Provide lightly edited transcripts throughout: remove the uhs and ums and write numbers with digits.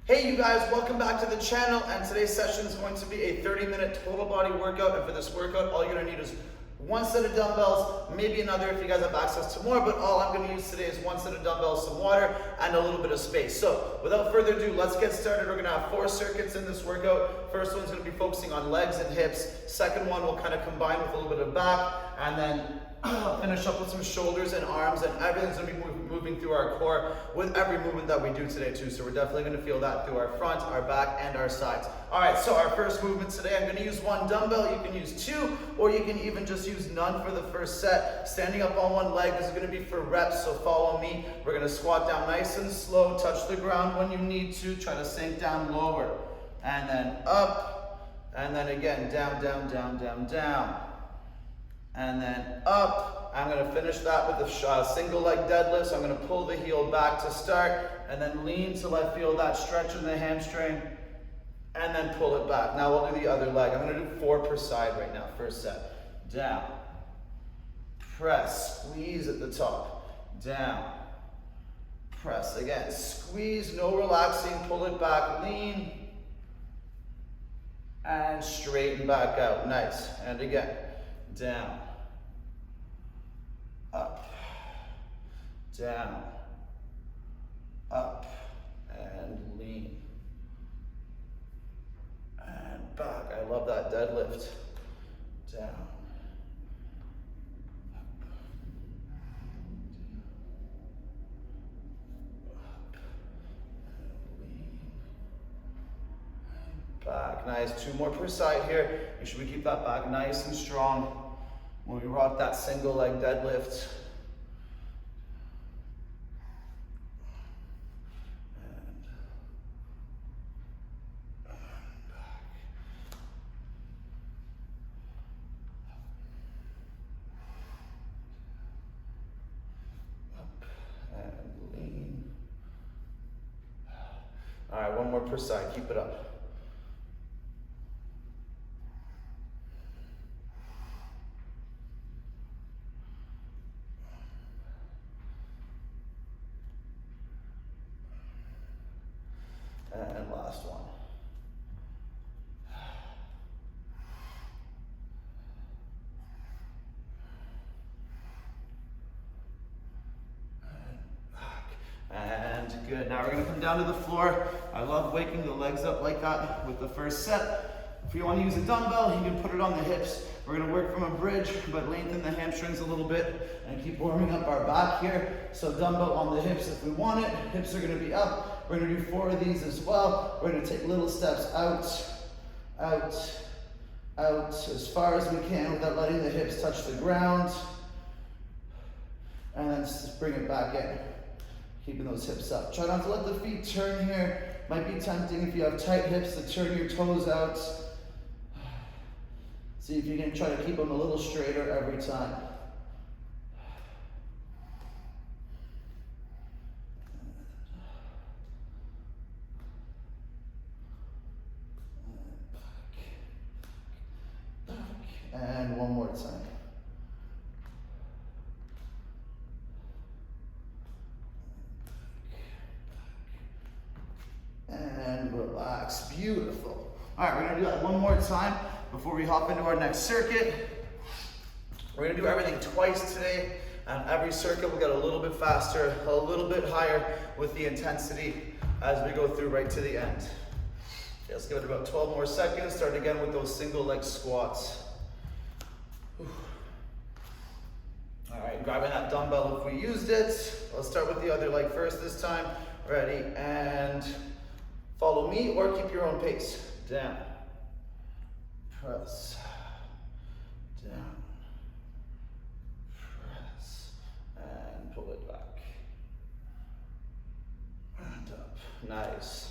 Hey you guys, welcome back to the channel, and today's session is going to be a 30-minute total body workout. And for this workout, all you're gonna need is one set of dumbbells, maybe another if you guys have access to more, but all I'm gonna use today is one set of dumbbells, some water, and a little bit of space. So without further ado, let's get started. We're gonna have 4 circuits in this workout. First one's gonna be focusing on legs and hips. Second one will kind of combine with a little bit of back, and then finish up with some shoulders and arms, and everything's gonna be moving through our core with every movement that we do today too. So we're definitely gonna feel that through our front, our back, and our sides. All right, so our first movement today, I'm gonna use one dumbbell. You can use 2, or you can even just use none for the first set. Standing up on one leg, this is gonna be for reps, so follow me. We're gonna squat down nice and slow, touch the ground when you need to, try to sink down lower, and then up, and then again, down, down, down, down, down. And then up. I'm gonna finish that with a single leg deadlift. So I'm gonna pull the heel back to start, and then lean till I feel that stretch in the hamstring, and then pull it back. Now we'll do the other leg. I'm gonna do 4 per side right now, first set. Down, press, squeeze at the top, down, press. Again, squeeze, no relaxing, pull it back, lean, and straighten back out, nice. And again, down, up, down, up, and lean, and back. I love that deadlift. Down, up, and lean, and back. Nice, 2 more per side here. Make sure we keep that back nice and strong when we rock that single leg deadlift. And back. Up and lean. All right, 1 more per side, keep it up. And last one. And back. And good. Now we're going to come down to the floor. I love waking the legs up like that with the first set. If you want to use a dumbbell, you can put it on the hips. We're going to work from a bridge, but lengthen the hamstrings a little bit and keep warming up our back here. So dumbbell on the hips if we want it. Hips are going to be up. We're going to do 4 of these as well. We're going to take little steps out, out, out as far as we can without letting the hips touch the ground. And then just bring it back in, keeping those hips up. Try not to let the feet turn here. Might be tempting if you have tight hips to turn your toes out. See if you can try to keep them a little straighter every time. And 1 more time. And relax, beautiful. All right, we're gonna do that 1 more time before we hop into our next circuit. We're gonna do everything twice today, and every circuit will get a little bit faster, a little bit higher with the intensity as we go through right to the end. Okay, let's give it about 12 more seconds. Start again with those single leg squats. All right, grabbing that dumbbell if we used it. Let's start with the other leg first this time. Ready, and follow me or keep your own pace. Down, press, down, press, and pull it back, and up. Nice.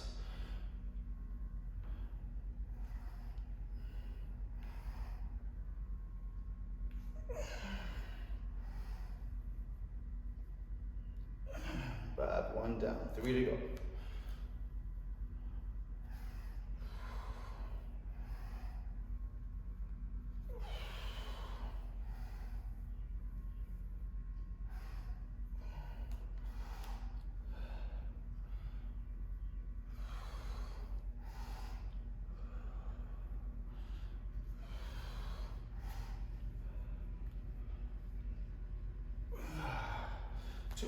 Back, 1 down, 3 to go.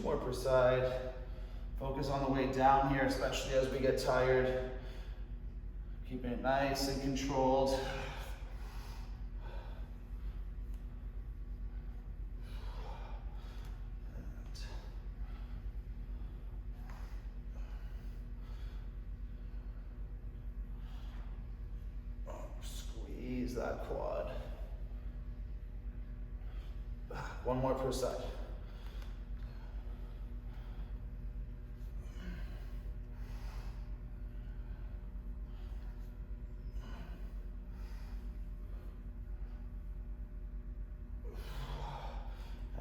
more per side. Focus on the way down here, especially as we get tired. Keeping it nice and controlled. Squeeze that quad. One more per side.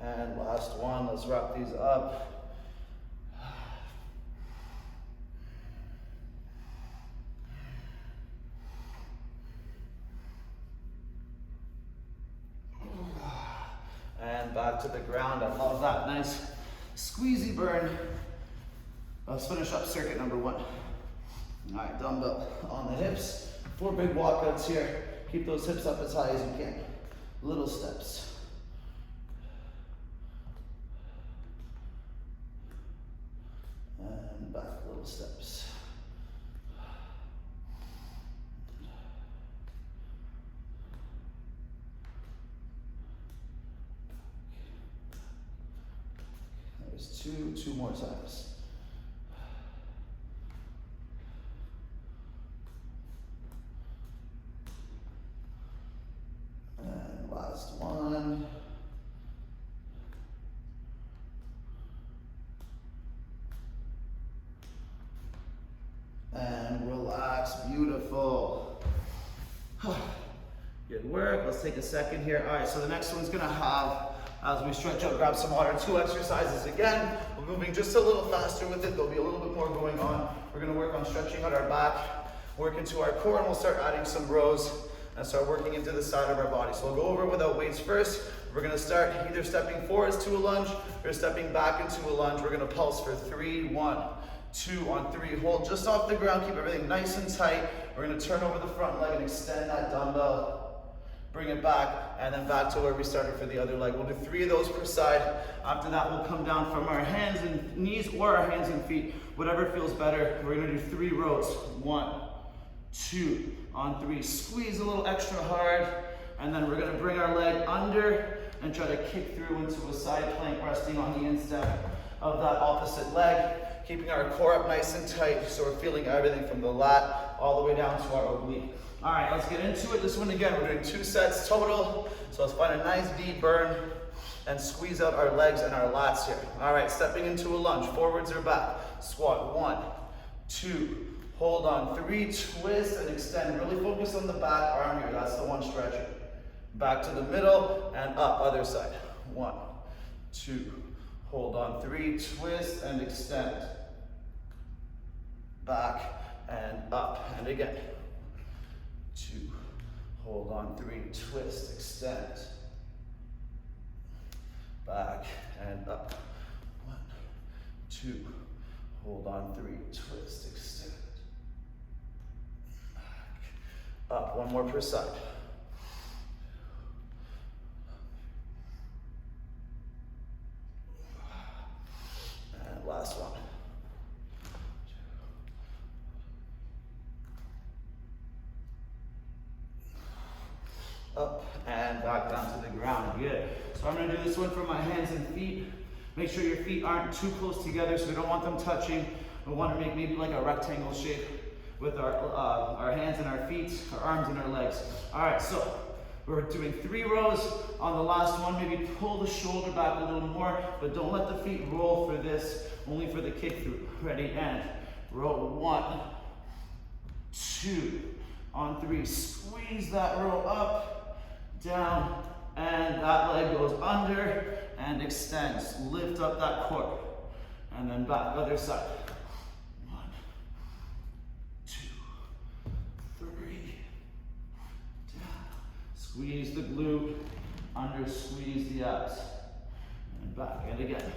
And last one, let's wrap these up. And back to the ground. I love that. Nice squeezy burn. Let's finish up circuit number 1. All right, dumbbell on the hips. 4 big walkouts here. Keep those hips up as high as you can. Little steps. And back, little steps. There's two more times. And last one. And relax, beautiful. Good work, let's take a second here. All right, so the next one's gonna have, as we stretch out, grab some water, 2 exercises again. We're moving just a little faster with it. There'll be a little bit more going on. We're gonna work on stretching out our back, work into our core, and we'll start adding some rows and start working into the side of our body. So we'll go over without weights first. We're gonna start either stepping forwards to a lunge or stepping back into a lunge. We're gonna pulse for 3, 1, 2 on 3. Hold just off the ground, keep everything nice and tight. We're gonna turn over the front leg and extend that dumbbell. Bring it back, and then back to where we started for the other leg. We'll do 3 of those per side. After that, we'll come down from our hands and knees or our hands and feet, whatever feels better. We're gonna do 3 rows. 1, 2 on 3. Squeeze a little extra hard, and then we're gonna bring our leg under and try to kick through into a side plank, resting on the instep of that opposite leg, keeping our core up nice and tight so we're feeling everything from the lat all the way down to our oblique. All right, let's get into it. This one again, we're doing 2 sets total. So let's find a nice deep burn and squeeze out our legs and our lats here. All right, stepping into a lunge, forwards or back. Squat, 1, 2, hold on, 3, twist and extend. Really focus on the back arm here, that's the one stretching. Back to the middle and up, other side. 1, 2, hold on, 3, twist and extend. Back and up, and again. 2, hold on, 3, twist, extend. Back and up. 1, 2, hold on, 3, twist, extend. Back, up, 1 more per side. And last one. Up and back down to the ground. Good. So I'm going to do this one for my hands and feet. Make sure your feet aren't too close together, so we don't want them touching. We want to make maybe like a rectangle shape with our hands and our feet, our arms and our legs. All right, so we're doing 3 rows. On the last one, maybe pull the shoulder back a little more, but don't let the feet roll for this, only for the kick through. Ready, and row 1, 2, on 3. Squeeze that row up, down, and that leg goes under and extends. Lift up that core, and then back, other side. 1, 2, 3, down. Squeeze the glute, under, squeeze the abs, and back, and again.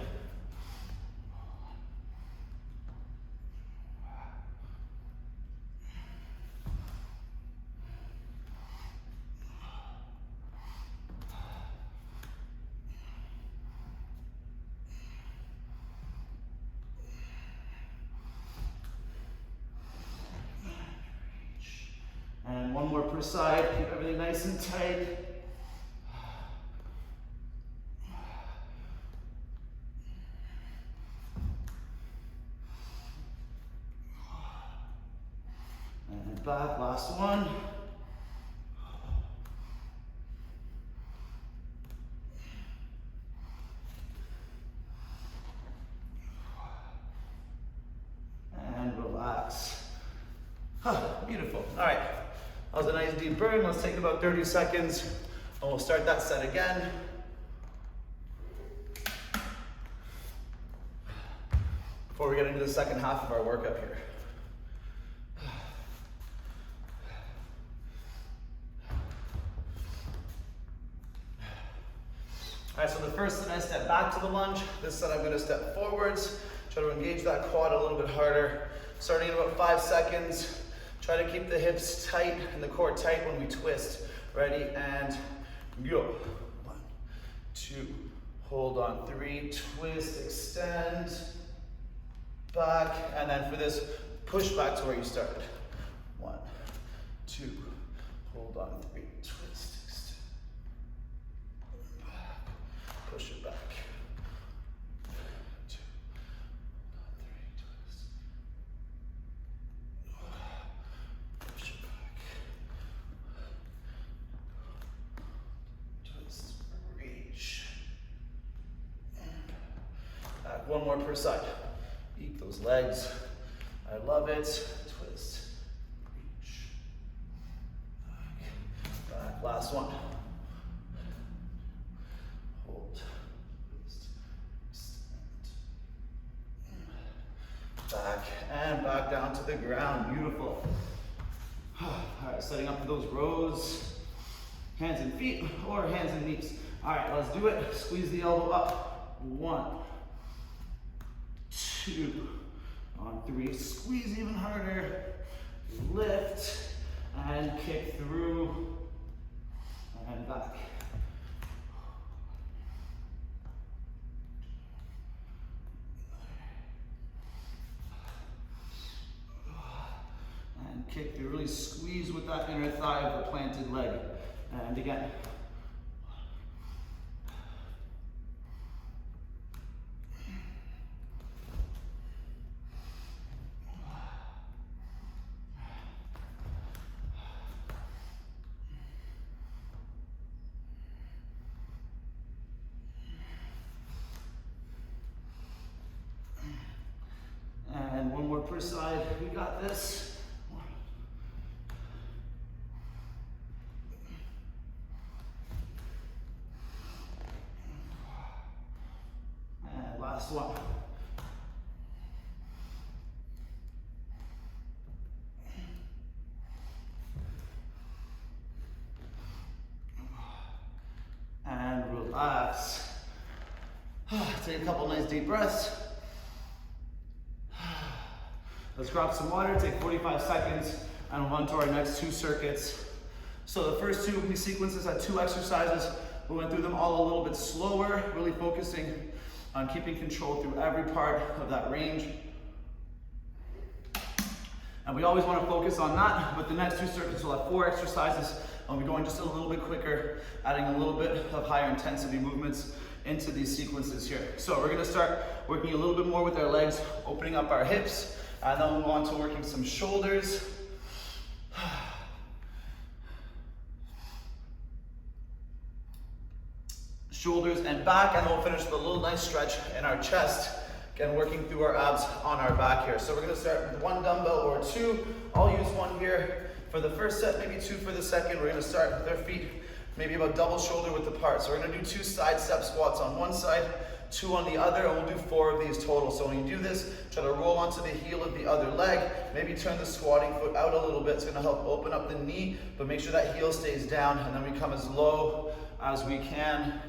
one more per side. Keep everything nice and tight. And back, last one. And relax. Beautiful. All right, that was a nice deep burn. Let's take about 30 seconds and we'll start that set again. Before we get into the second half of our workout here. All right, so the first set I step back to the lunge. This set I'm gonna step forwards. Try to engage that quad a little bit harder. Starting in about 5 seconds. Try to keep the hips tight and the core tight when we twist. Ready, and go. 1, 2, hold on, 3, twist, extend, back, and then for this, push back to where you started. 1, 2, hold on, 3, twist, extend, back, push it back. 2, hold on, 3, twist, push it back, twist, reach, back, one more per side. Eat those legs. I love it. Twist, reach, back, last one. Hold, twist, extend, back, and back down to the ground. Beautiful. All right, setting up for those rows. Hands and feet, or hands and knees. All right, let's do it. Squeeze the elbow up. 1, 2, on 3, squeeze even harder, lift, and kick through, and back. And kick through, really squeeze with that inner thigh of the planted leg. And again. And one more per side. We got this. And last one. And relax. Take a couple nice deep breaths. Let's grab some water, take 45 seconds, and we'll run to our next 2 circuits. So the first 2 sequences had 2 exercises. We went through them all a little bit slower, really focusing on keeping control through every part of that range. And we always want to focus on that, but the next 2 circuits will have 4 exercises, and we'll be going just a little bit quicker, adding a little bit of higher intensity movements into these sequences here. So we're going to start working a little bit more with our legs, opening up our hips, and then we'll move on to working some shoulders. Shoulders and back, and then we'll finish with a little nice stretch in our chest. Again, working through our abs on our back here. So we're gonna start with 1 dumbbell or 2. I'll use 1 here for the first set, maybe 2 for the second. We're gonna start with our feet maybe about double shoulder width apart. So we're gonna do 2 side step squats on one side, 2 on the other, and we'll do 4 of these total. So when you do this, try to roll onto the heel of the other leg. Maybe turn the squatting foot out a little bit. It's gonna help open up the knee, but make sure that heel stays down, and then we come as low as we can.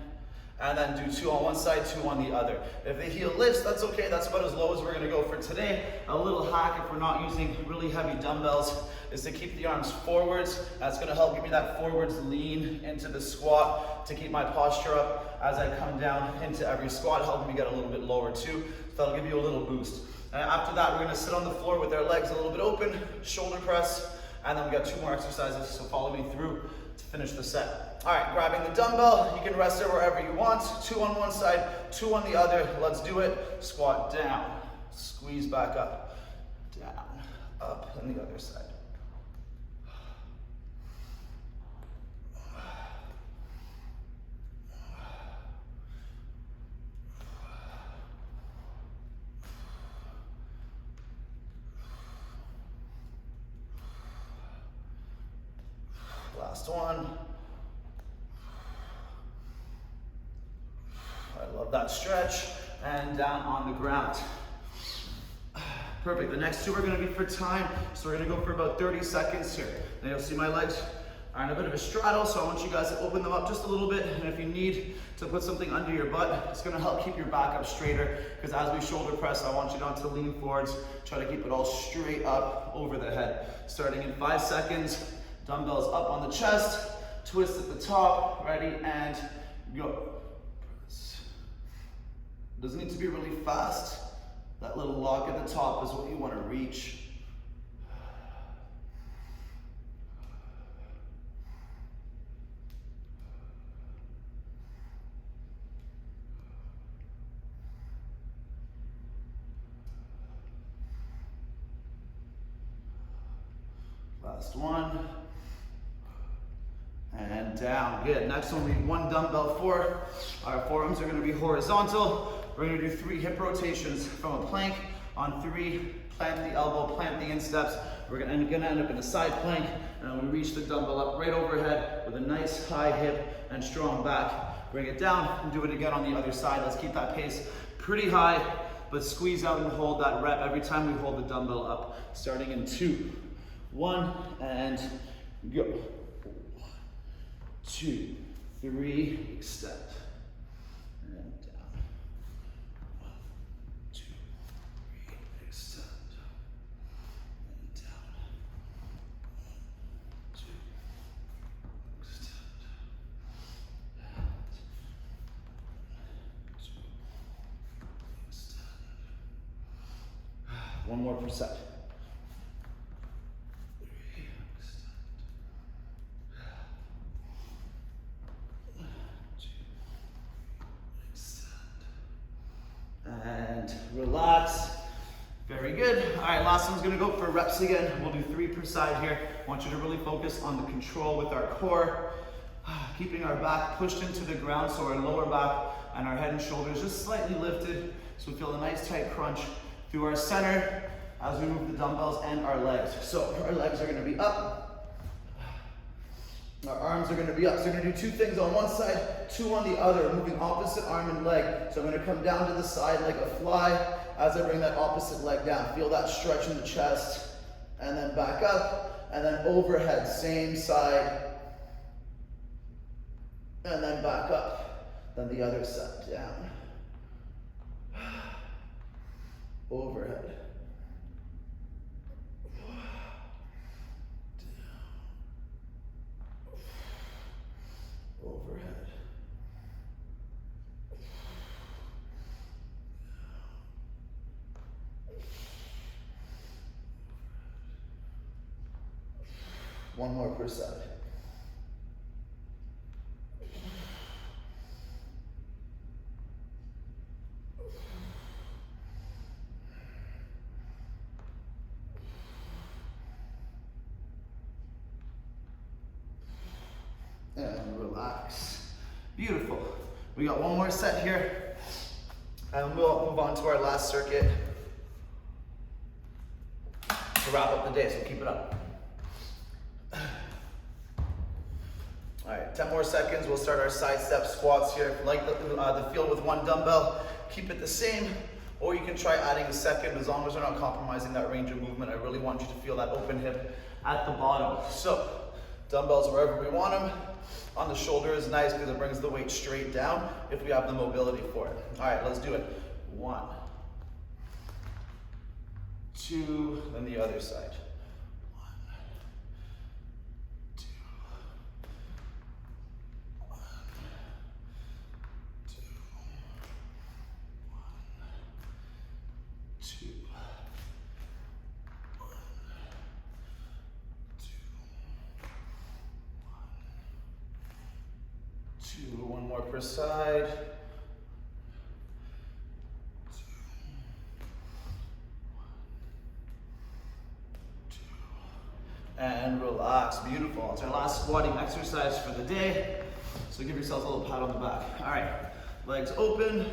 And then do 2 on one side, 2 on the other. If the heel lifts, that's okay. That's about as low as we're gonna go for today. A little hack if we're not using really heavy dumbbells is to keep the arms forwards. That's gonna help give me that forwards lean into the squat to keep my posture up as I come down into every squat, helping me get a little bit lower too. So that'll give you a little boost. And after that, we're gonna sit on the floor with our legs a little bit open, shoulder press, and then we got 2 more exercises, so follow me through to finish the set. All right, grabbing the dumbbell, you can rest it wherever you want. 2 on one side, 2 on the other. Let's do it. Squat down, squeeze back up, down, up, and the other side. Last one. I love that stretch. And down on the ground. Perfect. The next 2 are going to be for time, so we're going to go for about 30 seconds here. Now you'll see my legs are in a bit of a straddle, so I want you guys to open them up just a little bit, and if you need to put something under your butt, it's going to help keep your back up straighter, because as we shoulder press, I want you not to lean forwards. Try to keep it all straight up over the head. Starting in 5 seconds. Dumbbells up on the chest, twist at the top, ready, and go. Doesn't need to be really fast. That little lock at the top is what you want to reach. Last one. And down, good. Next one, we need 1 dumbbell 4. Our forearms are gonna be horizontal. We're gonna do 3 hip rotations from a plank. On 3, plant the elbow, plant the insteps. We're gonna end up in a side plank, and we reach the dumbbell up right overhead with a nice high hip and strong back. Bring it down and do it again on the other side. Let's keep that pace pretty high, but squeeze out and hold that rep every time we hold the dumbbell up. Starting in 2, 1, and go. 2, 3, extend, and down. 1, 2, 3, extend, and down. 1, 2, extend, and 1, 2, extend. One more per set. And relax. Very good. All right, last one's gonna go for reps again. We'll do 3 per side here. I want you to really focus on the control with our core, keeping our back pushed into the ground so our lower back and our head and shoulders just slightly lifted, so we feel a nice tight crunch through our center as we move the dumbbells and our legs. So our legs are gonna be up. Our arms are going to be up. So we're going to do 2 things on one side, 2 on the other, moving opposite arm and leg. So I'm going to come down to the side like a fly as I bring that opposite leg down. Feel that stretch in the chest, and then back up, and then overhead, same side, and then back up. Then the other side, down, overhead. Overhead. One more per side. And relax. Beautiful. We got one more set here, and we'll move on to our last circuit to wrap up the day, so keep it up. All right, 10 more seconds. We'll start our side step squats here. If you like the feel with 1 dumbbell, keep it the same, or you can try adding a second, as long as we're not compromising that range of movement. I really want you to feel that open hip at the bottom. So, dumbbells wherever we want them. On the shoulder is nice because it brings the weight straight down if we have the mobility for it. All right, let's do it. 1, 2, then the other side. 1, 2, 1, 2, 1, 2, 1, 2, 2, one more per side. And relax, beautiful. It's our last squatting exercise for the day. So give yourselves a little pat on the back. All right, legs open.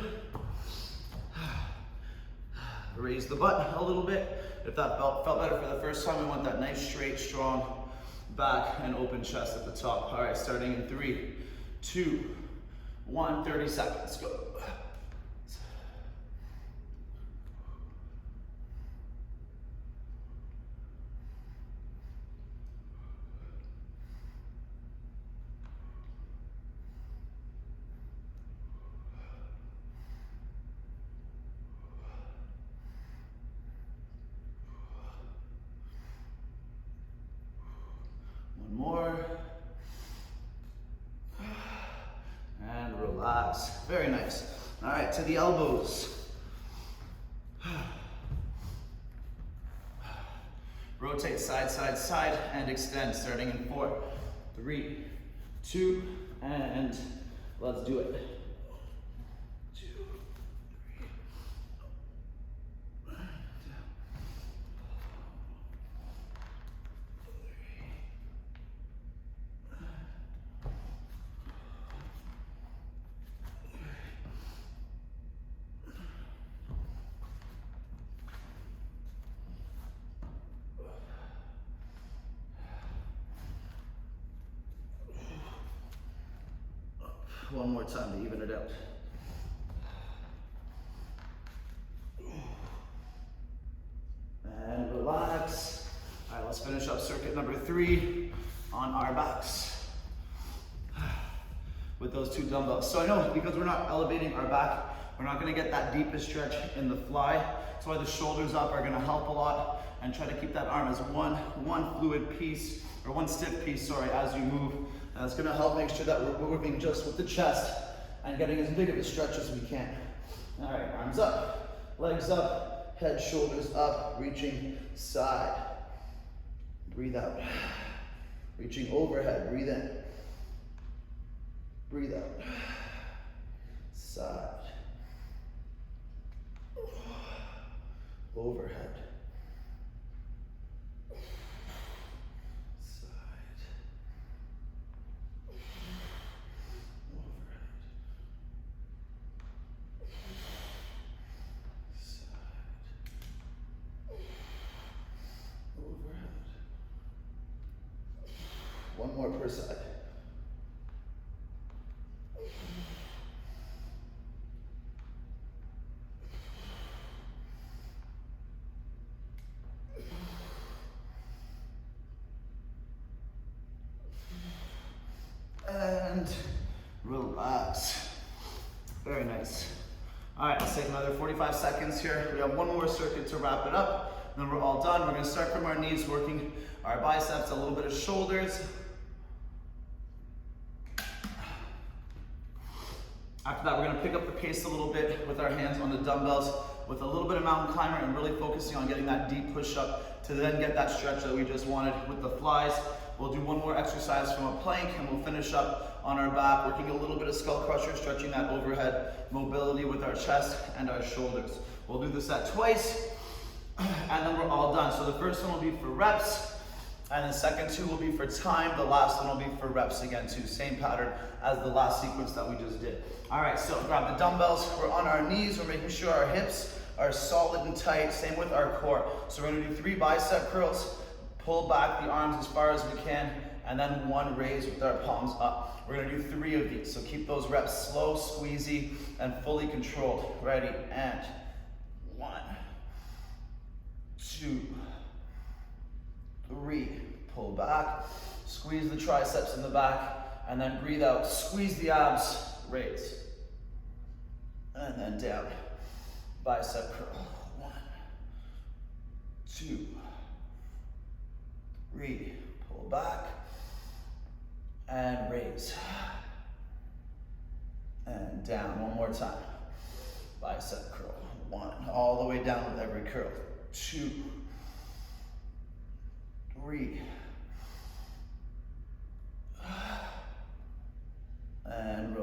Raise the butt a little bit. If that felt better for the first time, we want that nice, straight, strong back and open chest at the top. All right, starting in 3, 2, 1, 30 seconds, go. More. And relax. Very nice. All right, to the elbows. Rotate side, side, side, and extend, starting in 4, 3, 2, and let's do it. 2, 3. One more time to even it out. And relax. All right, let's finish up circuit number 3 on our backs with those 2 dumbbells. So I know because we're not elevating our back, we're not gonna get that deepest stretch in the fly. That's why the shoulders up are gonna help a lot, and try to keep that arm as one fluid piece, or one stiff piece, sorry, as you move. And it's gonna help make sure that we're working just with the chest and getting as big of a stretch as we can. All right, arms up, legs up, head, shoulders up, reaching side. Breathe out. Reaching overhead, breathe in. Breathe out. Side. Overhead. One more per side. And relax. Very nice. All right, let's take another 45 seconds here. We have one more circuit to wrap it up, then we're all done. We're gonna start from our knees, working our biceps, a little bit of shoulders. After that, we're gonna pick up the pace a little bit with our hands on the dumbbells, with a little bit of mountain climber, and really focusing on getting that deep push up to then get that stretch that we just wanted with the flies. We'll do one more exercise from a plank, and we'll finish up on our back, working a little bit of skull crusher, stretching that overhead mobility with our chest and our shoulders. We'll do this at twice, and then we're all done. So the first one will be for reps, and the second 2 will be for time. The last one will be for reps again too. Same pattern as the last sequence that we just did. All right, so grab the dumbbells. We're on our knees. We're making sure our hips are solid and tight. Same with our core. So we're gonna do 3 bicep curls. Pull back the arms as far as we can, and then 1 raise with our palms up. We're gonna do 3 of these. So keep those reps slow, squeezy, and fully controlled. Ready, and 1, 2, 3, pull back, squeeze the triceps in the back, and then breathe out, squeeze the abs, raise, and then down, bicep curl, 1, 2, 3, pull back, and raise, and down, one more time, bicep curl, 1, all the way down with every curl, 2, 3, and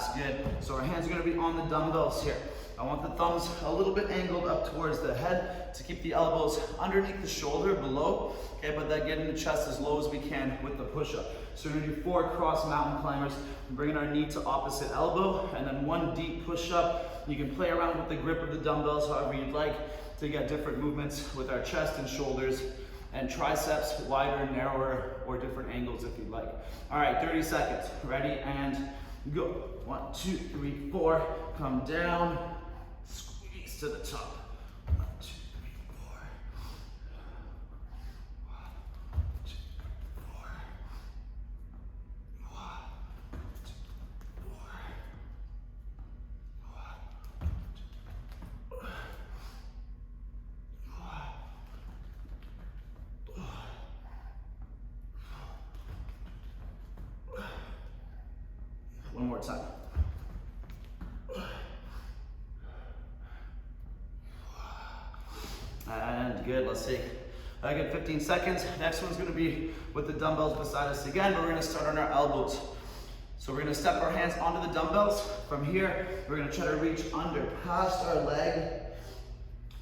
relax, good. So our hands are gonna be on the dumbbells here. I want the thumbs a little bit angled up towards the head to keep the elbows underneath the shoulder, below, okay, but then getting the chest as low as we can with the push-up. So we're gonna do 4 cross mountain climbers, bringing our knee to opposite elbow, and then 1 deep push-up. You can play around with the grip of the dumbbells however you'd like to get different movements with our chest and shoulders and triceps, wider, narrower, or different angles if you'd like. All right, 30 seconds. Ready, and go. 1, 2, 3, 4. Come down, squeeze to the top. 1, 2, 3, 4. 1, 2, 4. 1, 2, 4. 1, 2, 4. One more time. And good, let's take a good 15 seconds. Next one's gonna be with the dumbbells beside us again, but we're gonna start on our elbows. So we're gonna step our hands onto the dumbbells. From here, we're gonna try to reach under, past our leg,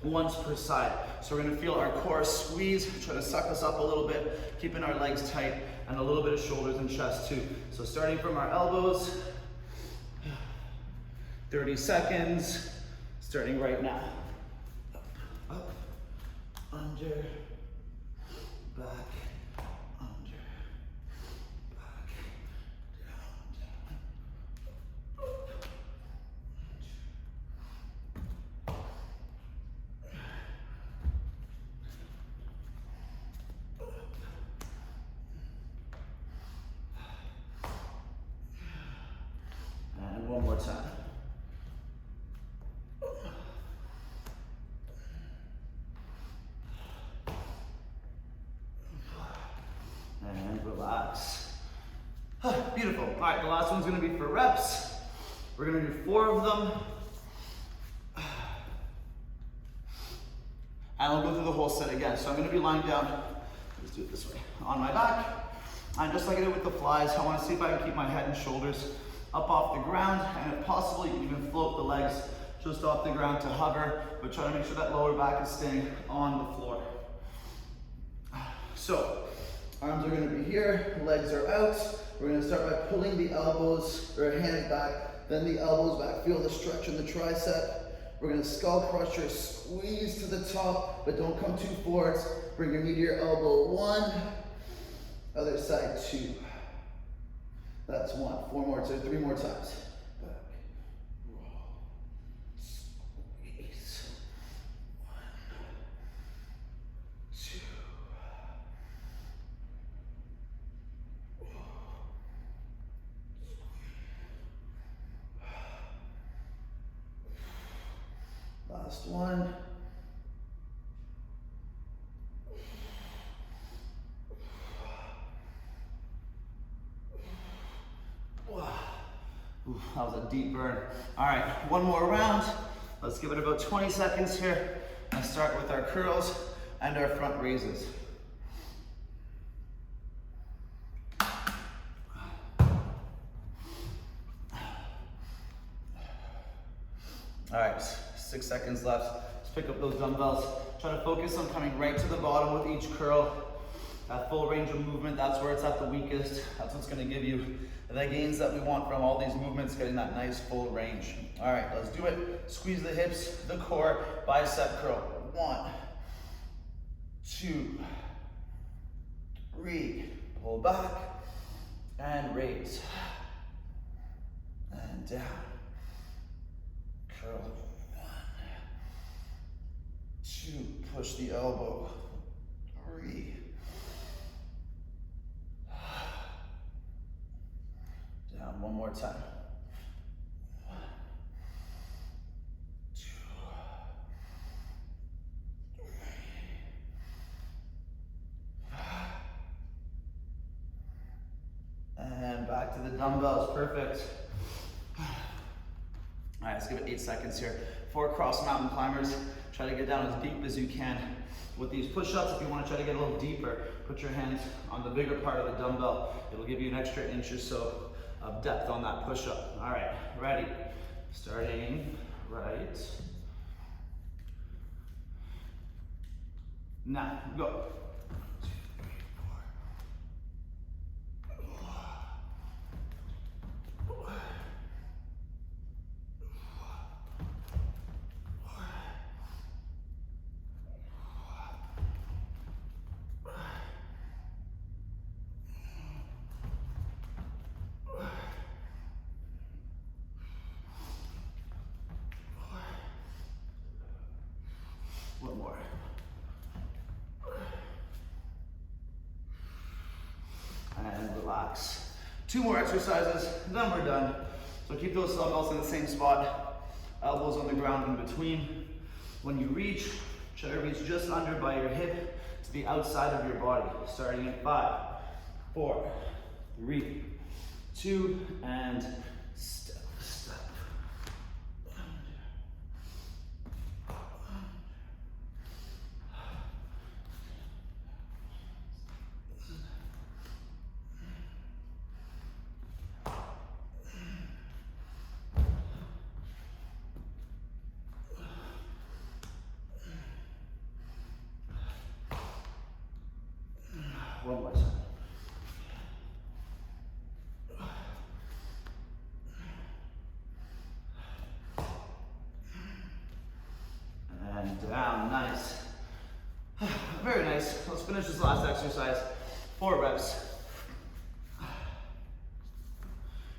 once per side. So we're gonna feel our core squeeze, try to suck us up a little bit, keeping our legs tight, and a little bit of shoulders and chest too. So starting from our elbows, 30 seconds, starting right now. Up, under, back, under, back, down, up, and one more time. And relax. Beautiful. All right, the last one's gonna be for reps. We're gonna do 4 of them. And we'll go through the whole set again. So I'm gonna be lying down, let's do it this way, on my back. And just like I did with the flies, I wanna see if I can keep my head and shoulders up off the ground, and if possible, you can even float the legs just off the ground to hover, but try to make sure that lower back is staying on the floor. So, arms are gonna be here, legs are out. We're gonna start by pulling the elbows or hands back, then the elbows back. Feel the stretch in the tricep. We're gonna skull crusher, squeeze to the top, but don't come too forward. Bring your knee to your elbow, 1. Other side, 2. That's 1. 4 more, 3 more times. Back, roll, squeeze. 1, 2. Last one. Ooh, that was a deep burn. All right, one more round. Let's give it about 20 seconds here and start with our curls and our front raises. All right, 6 seconds left. Let's pick up those dumbbells. Try to focus on coming right to the bottom with each curl. That full range of movement, that's where it's at the weakest. That's what's gonna give you the gains that we want from all these movements, getting that nice full range. All right, let's do it. Squeeze the hips, the core, bicep curl. 1, 2, 3. Pull back and raise. And down. Curl. 1, 2. Push the elbow. 3. Down. One more time. 1, 2, 3. And back to the dumbbells. Perfect. All right, let's give it 8 seconds here. 4 cross mountain climbers. Try to get down as deep as you can. With these push-ups, if you want to try to get a little deeper, put your hands on the bigger part of the dumbbell. It'll give you an extra inch or so of depth on that push-up. All right, ready? Starting right. Now, go. 2, 3, 4. One more. And relax. 2 more exercises, then we're done. So keep those dumbbells in the same spot, elbows on the ground in between. When you reach, try to reach just under by your hip to the outside of your body. Starting in 5, 4, 3, 2, and step, step. One more time. And down, nice. Very nice. Let's finish this last exercise. 4 reps.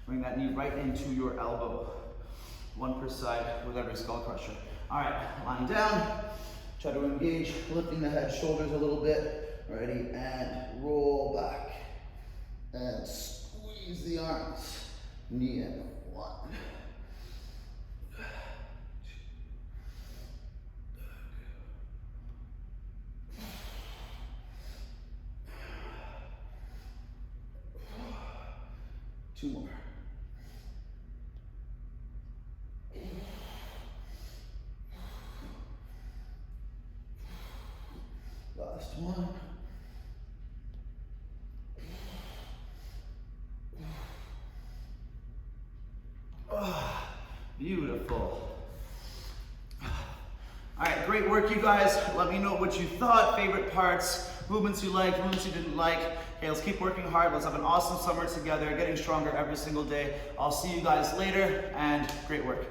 Bring that knee right into your elbow. 1 per side with every skull crusher. All right, lying down. Try to engage, lifting the head, shoulders a little bit. Ready, and roll back. And squeeze the arms. Knee in. 1. 2 more. Last one. Oh, beautiful. All right, great work, you guys. Let me know what you thought, favorite parts, movements you liked, movements you didn't like. Okay, let's keep working hard. Let's have an awesome summer together, getting stronger every single day. I'll see you guys later, and great work.